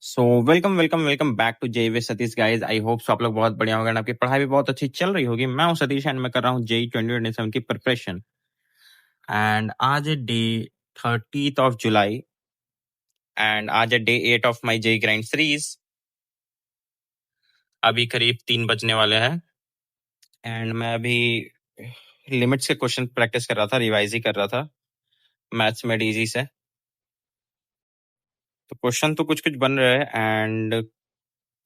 So welcome back to जेवी Satish guys. I hope so आप लोग बहुत बढ़िया होगा, आपकी पढ़ाई भी बहुत अच्छी चल रही होगी। मैं हूं सतीश एंड मैं कर रहा हूं जेई 2027 की प्रिपरेशन। एंड आज है डे 30 जुलाई एंड आज है day 8 of my JEE grind series. अभी करीब 3 बजने वाले हैं एंड मैं अभी लिमिट्स के क्वेश्चन प्रैक्टिस कर रहा था, रिवाइज ही कर रहा था मैथ्स में डीजी से। तो क्वेश्चन तो कुछ कुछ बन रहे हैं एंड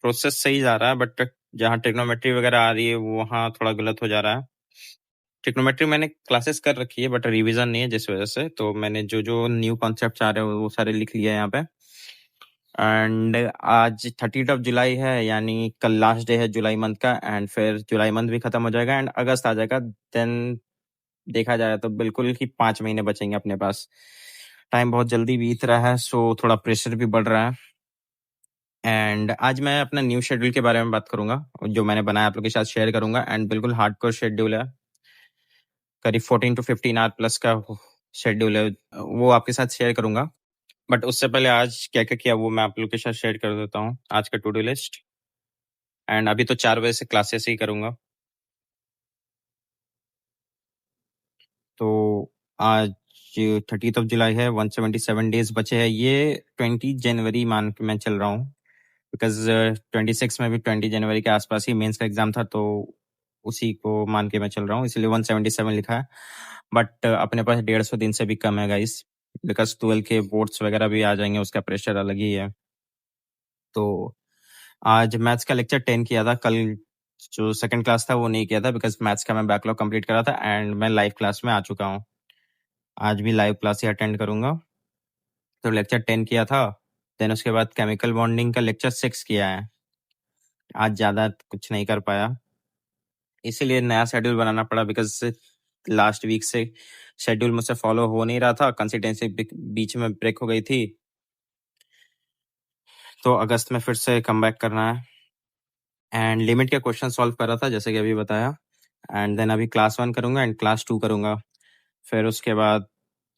प्रोसेस सही जा रहा है, बट जहाँ ट्रिग्नोमेट्री वगैरह आ रही है वहाँ थोड़ा गलत हो जा रहा है। ट्रिग्नोमेट्री मैंने क्लासेस कर रखी है बट रिवीजन नहीं है, जिस वजह से तो मैंने जो जो न्यू कॉन्सेप्ट आ रहे हैं वो सारे लिख लिए हैं यहाँ पे। एंड आज 30 जुलाई है, यानी कल लास्ट डे है जुलाई मंथ का एंड फिर जुलाई मंथ भी खत्म हो जाएगा एंड अगस्त आ जाएगा। देन देखा जाए तो बिल्कुल ही 5 महीने बचेंगे अपने पास। टाइम बहुत जल्दी बीत रहा है, सो थोड़ा प्रेशर भी बढ़ रहा है। एंड आज मैं अपना न्यू शेड्यूल के बारे में बात करूंगा, जो मैंने बनाया आप लोग के साथ शेयर करूंगा। एंड बिल्कुल हार्डकोर शेड्यूल है, करीब 14 to 15 आवर प्लस का शेड्यूल है, वो आपके साथ शेयर करूंगा। बट उससे पहले आज क्या क्या किया वो मैं आप लोग के साथ शेयर कर देता हूँ, आज का टू डू लिस्ट। एंड अभी तो 4 बजे से क्लासेस ही करूंगा। तो आज 30 जुलाई है, 177 डेज बचे हैं। ये 20 जनवरी मान के मैं चल रहा हूँ, बिकॉज 26 में भी 20 जनवरी के आसपास ही मेंस का एग्जाम था, तो उसी को मान के मैं चल रहा हूँ, इसलिए 177 लिखा है। बट अपने पास 150 दिन से भी कम है गाइस, बिकॉज 12 के बोर्ड्स वगैरह भी आ जाएंगे, उसका प्रेशर अलग ही है। तो आज मैथ्स का लेक्चर 10 किया था, कल जो सेकंड क्लास था वो नहीं किया था, बिकॉज मैथ्स का मैं बैकलॉग कंप्लीट करा था एंड मैं लाइव क्लास में आ चुका हूँ। आज भी लाइव क्लास ही अटेंड करूंगा। तो लेक्चर 10 किया था, देन उसके बाद केमिकल बॉन्डिंग का लेक्चर 6 किया है। आज ज्यादा कुछ नहीं कर पाया, इसीलिए नया शेड्यूल बनाना पड़ा, बिकॉज लास्ट वीक से शेड्यूल मुझसे फॉलो हो नहीं रहा था, कंसिस्टेंसी बीच में ब्रेक हो गई थी। तो अगस्त में फिर से कम बैक करना है एंड लिमिट के क्वेश्चन सॉल्व कर रहा था जैसे कि अभी बताया। एंड देन अभी क्लास 1 करूंगा एंड क्लास 2 करूंगा। फिर उसके बाद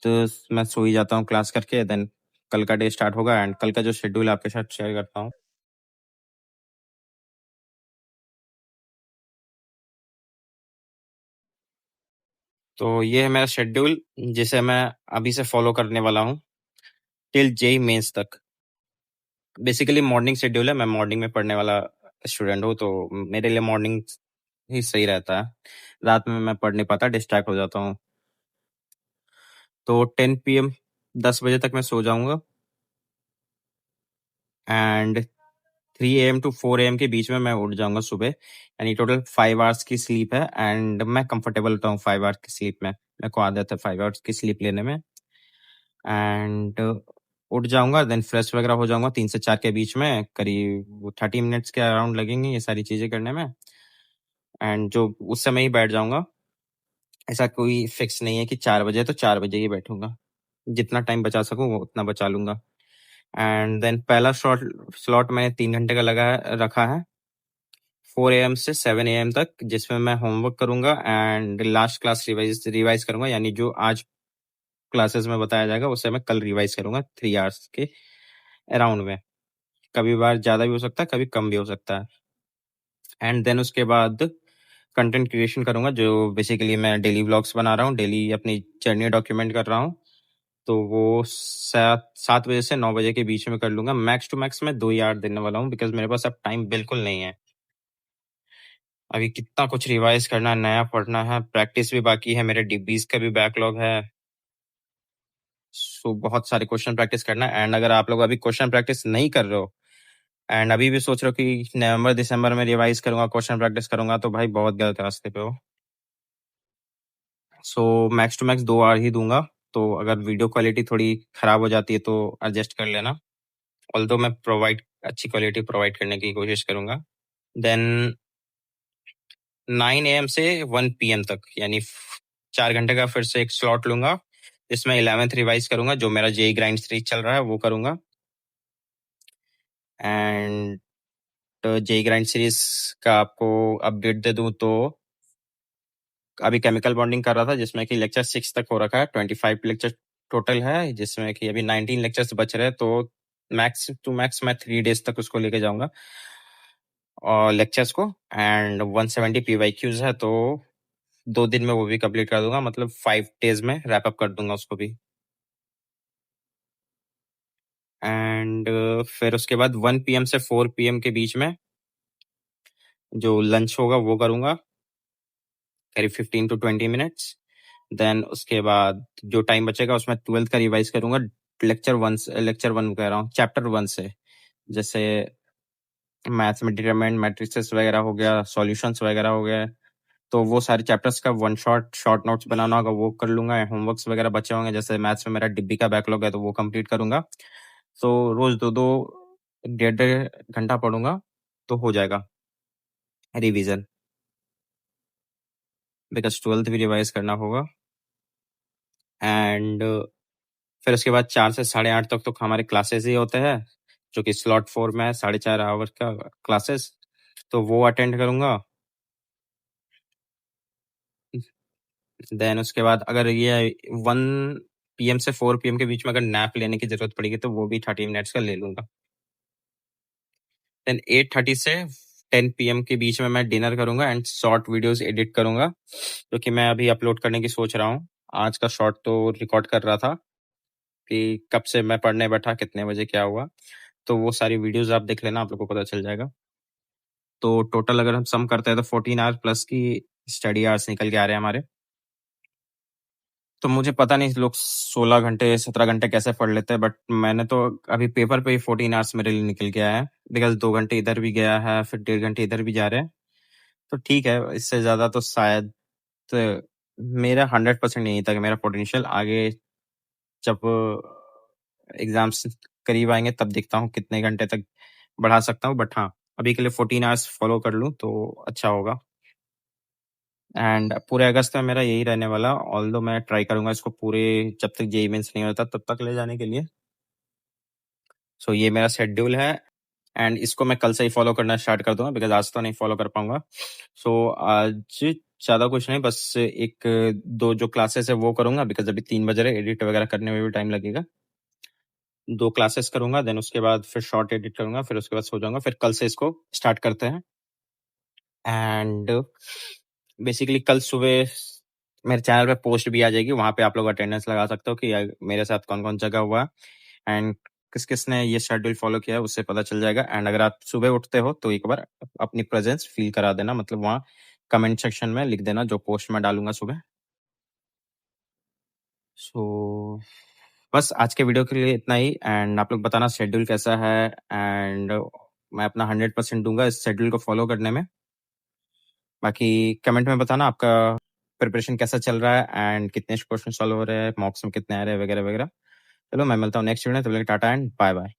तो मैं सो ही जाता हूँ क्लास करके। देन कल का डे स्टार्ट होगा एंड कल का जो शेड्यूल आपके साथ शेयर करता हूँ। तो ये है मेरा शेड्यूल, जिसे मैं अभी से फॉलो करने वाला हूँ टिल जेई मेंस तक। बेसिकली मॉर्निंग शेड्यूल है, मैं मॉर्निंग में पढ़ने वाला स्टूडेंट हूँ, तो मेरे लिए मॉर्निंग ही सही रहता है। रात में मैं पढ़ नहीं पाता, डिस्ट्रैक्ट हो जाता हूँ। तो 10 PM 10 बजे तक मैं सो जाऊंगा एंड 3 AM to 4 AM के बीच में मैं उठ जाऊंगा सुबह, यानी टोटल 5 आवर्स की स्लीप है एंड मैं कंफर्टेबल होता हूँ 5 आवर्स की स्लीप में। मेरे को आदत है 5 आवर्स की स्लीप लेने में। एंड उठ जाऊंगा, देन फ्रेश वगैरह हो जाऊंगा 3 से 4 के बीच में, करीब 30 मिनट्स के अराउंड लगेंगे ये सारी चीजें करने में। एंड जो उस समय ही बैठ जाऊंगा, ऐसा कोई फिक्स नहीं है कि 4 बजे तो 4 बजे ही बैठूंगा, जितना टाइम बचा सकूं वो उतना बचा लूंगा। एंड देन पहला स्लॉट मैंने 3 घंटे का रखा है, 4 AM से 7 AM तक, जिसमें मैं होमवर्क करूंगा एंड लास्ट क्लास रिवाइज करूंगा, यानी जो आज क्लासेस में बताया जाएगा उसे मैं कल रिवाइज करूंगा 3 आवर्स के अराउंड में। कभी बार ज्यादा भी हो सकता है, कभी कम भी हो सकता है। एंड देन उसके बाद कंटेंट क्रिएशन करूंगा, जो बेसिकली मैं डेली व्लॉग्स बना रहा हूँ, डेली अपनी जर्नी डॉक्यूमेंट कर रहा हूँ। तो वो 7 बजे से 9 बजे के बीच में कर लूंगा। मैक्स टू मैक्स मैं 2 ही आवर देने वाला हूँ, बिकॉज मेरे पास अब टाइम बिल्कुल नहीं है। अभी कितना कुछ रिवाइज करना है, नया पढ़ना है, प्रैक्टिस भी बाकी है, मेरे डिब्बीज का भी बैकलॉग है। सो बहुत सारे क्वेश्चन प्रैक्टिस करना है। एंड अगर आप लोग अभी क्वेश्चन प्रैक्टिस नहीं कर रहे हो एंड अभी भी सोच रहे हो कि नवंबर दिसंबर में रिवाइज करूंगा, क्वेश्चन प्रैक्टिस करूंगा, तो भाई बहुत गलत रास्ते पे हो। सो मैक्स टू मैक्स 2 आवर ही दूंगा। तो अगर वीडियो क्वालिटी थोड़ी खराब हो जाती है तो एडजस्ट कर लेना, ऑल्दो मैं अच्छी क्वालिटी प्रोवाइड करने की कोशिश करूंगा। देन 9 AM से 1 PM तक, यानी 4 घंटे का फिर से एक स्लॉट लूंगा, जिसमें 11th रिवाइज करूंगा, जो मेरा जेई ग्राइंड सीरीज चल रहा है वो करूंगा। एंड जेई ग्राइंड सीरीज का आपको अपडेट दे दूं तो अभी केमिकल बॉन्डिंग कर रहा था, जिसमें कि लेक्चर 6 तक हो रखा है, 25 लेक्चर टोटल है, जिसमें कि अभी 19 लेक्चर्स बच रहे हैं। तो मैक्स टू मैक्स मैं 3 डेज तक उसको लेके जाऊँगा और लेक्चर्स को, एंड 170 पीवाईक्यूज़ है, तो 2 दिन में वो भी कंप्लीट कर दूँगा, मतलब 5 डेज में रैप अप कर दूँगा उसको भी। एंड फिर उसके बाद 1 पीएम से 4 पीएम के बीच में जो लंच होगा वो करूँगा, करीब 15 टू 20 मिनट्स। देन उसके बाद जो टाइम बचेगा उसमें 12th का रिवाइज़ करूँगा, लेक्चर 1 कह रहा हूँ, चैप्टर 1 से। जैसे मैथ्स में डिटरमिनेंट मैट्रिसेस वगैरह हो गया, सॉल्यूशंस वगैरह हो गए, तो वो सारे चैप्टर्स का वन शॉर्ट नोट्स बनाना होगा, वो कर लूँगा। होमवर्क्स वगैरह बचे होंगे, जैसे मैथ्स में मेरा डिब्बी का बैकलॉग है, तो वो कंप्लीट करूँगा। तो रोज़ 2-2 डेढ़-डेढ़ घंटा पढ़ूँगा, तो हो जाएगा रिवीजन, बिकॉज़ 12th भी रिवाइज़ करना होगा। एंड फिर उसके बाद 4 से साढ़े 8 तक तो हमारे क्लासेस ही होते हैं, जो कि स्लॉट 4 में है, 4.5 आवर का क्लासेस, तो वो अटेंड करूँगा। देन उसके बाद अगर ये 1 पीएम से 4 पीएम के बीच में अगर नैप लेने की ज़रूरत पड़ेगी, तो वो भी 30 मिनट्स का ले लूँगा। देन 8:30 से 10 पीएम के बीच में मैं डिनर करूँगा एंड शॉर्ट वीडियोज़ एडिट करूँगा, जो कि मैं अभी अपलोड करने की सोच रहा हूँ। आज का शॉर्ट तो रिकॉर्ड कर रहा था कि कब से मैं पढ़ने बैठा, कितने बजे क्या हुआ, तो वो सारी वीडियोज़ आप देख लेना, आप लोग को पता चल जाएगा। तो टोटल अगर हम सम करते हैं तो 14 आवर प्लस की स्टडी आवर्स निकल के आ रहे हैं हमारे। तो मुझे पता नहीं लोग 16 घंटे, 17 घंटे कैसे पढ़ लेते हैं, बट मैंने तो अभी पेपर पे ही 14 आवर्स मेरे लिए निकल के आया है, बिकॉज़ 2 घंटे इधर भी गया है, फिर 1.5 घंटे इधर भी जा रहे हैं। तो ठीक है, इससे ज़्यादा तो शायद मेरा 100% नहीं था कि मेरा पोटेंशियल आगे जब एग्ज़ाम्स करीब आएँगे तब देखता हूँ कितने घंटे तक बढ़ा सकता हूँ, बट हाँ, अभी के लिए 14 आवर्स फॉलो कर लूँ तो अच्छा होगा। एंड पूरे अगस्त में मेरा यही रहने वाला, ऑल्दो मैं ट्राई करूँगा इसको पूरे जब तक जेईई मेंस नहीं होता तब तक ले जाने के लिए। सो ये मेरा शेड्यूल है एंड इसको मैं कल से ही फॉलो करना स्टार्ट कर दूँगा, बिकॉज़ आज तो नहीं फॉलो कर पाऊँगा। सो आज ज़्यादा कुछ नहीं, बस 1-2 जो क्लासेस है वो करूँगा, बिकॉज़ अभी 3 बज रहे हैं, एडिट वगैरह करने में भी टाइम लगेगा। 2 क्लासेस करूँगा, देन उसके बाद फिर शॉर्ट एडिट करूँगा, फिर उसके बाद सो जाऊँगा, फिर कल से इसको स्टार्ट करते हैं। एंड बेसिकली कल सुबह मेरे चैनल पे पोस्ट भी आ जाएगी, वहाँ पे आप लोग अटेंडेंस लगा सकते हो कि मेरे साथ कौन-कौन जगह हुआ एंड किस-किस ने ये शेड्यूल फॉलो किया है, उससे पता चल जाएगा। एंड अगर आप सुबह उठते हो तो एक बार अपनी प्रेज़ेंस फ़ील करा देना, मतलब वहाँ कमेंट सेक्शन में लिख देना जो पोस्ट मैं डालूँगा सुबह। सो बस आज के वीडियो के लिए इतना ही, एंड आप लोग बताना शेड्यूल कैसा है, एंड मैं अपना 100% दूँगा इस शेड्यूल को फॉलो करने में। बाकी कमेंट में बताना आपका प्रिपरेशन कैसा चल रहा है एंड कितने क्वेश्चन सॉल्व हो रहे हैं, मॉक्स में कितने आ रहे हैं, वगैरह-वगैरह। चलो मैं मिलता हूँ नेक्स्ट वीडियो में, तब तक टाटा एंड बाय-बाय।